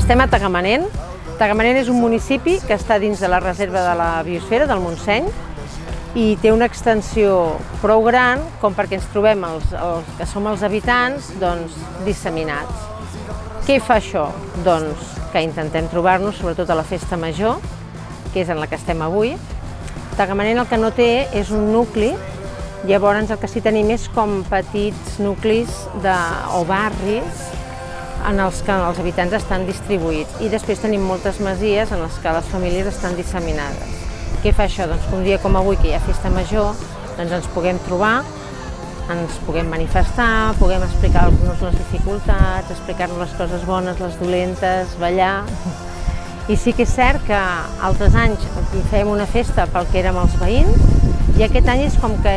Estem a Tagamanent. Tagamanent és un municipi que està dins de la reserva de la biosfera del Montseny i té una extensió prou gran com perquè ens trobem els que som els habitants disseminats. Què fa això? Doncs que intentem trobar-nos, sobretot a la festa major, que és en la que estem avui. Tagamanent el que no té és un nucli, llavors el que sí tenim és com petits nuclis o barris en els que els habitants estan distribuïts i després tenim moltes masies en les que les famílies estan disseminades. Què fa això? Doncs que un dia com avui, que hi ha festa major, ens puguem trobar, ens puguem manifestar, puguem explicar-nos les dificultats, explicar-nos les coses bones, les dolentes, ballar. I sí que és cert que altres anys fèiem una festa pel que érem els veïns i aquest any és com que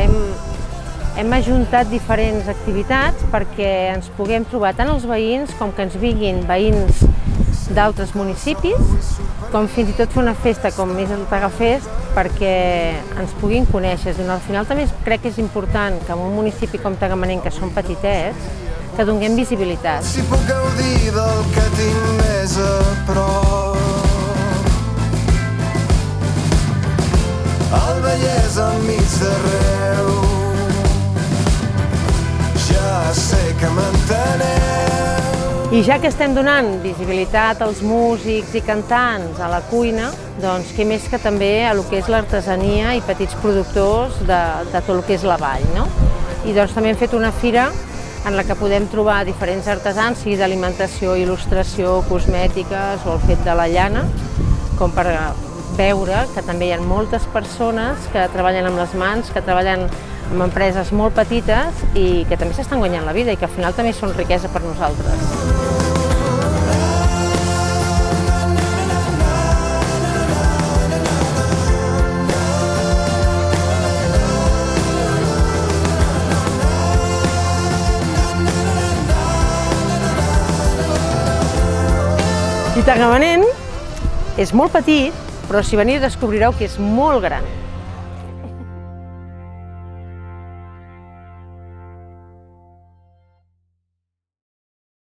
hem ajuntat diferents activitats perquè ens puguem trobar tant els veïns com que ens vinguin veïns d'altres municipis, com fins i tot fer una festa com és el Tagafest perquè ens puguin conèixer. Al final també crec que és important que en un municipi com Tagamanent, que són petitets, que donem visibilitat. Si puc gaudir del que tinc més a prop, el Vallès enmig d'arreu, ja sé que m'enteneu. I ja que estem donant visibilitat als músics i cantants a la cuina, doncs què més que també a lo que és l'artesania i petits productors de tot el que és la vall, no? I doncs també hem fet una fira en la que podem trobar diferents artesans, sigui d'alimentació, il·lustració, cosmètiques o el fet de la llana, com per veure que també hi ha moltes persones que treballen amb les mans, que treballen amb empreses molt petites i que també s'estan guanyant la vida i que al final també són riquesa per nosaltres. I Tagamanent és molt petit, però si veniu descobrireu que és molt gran.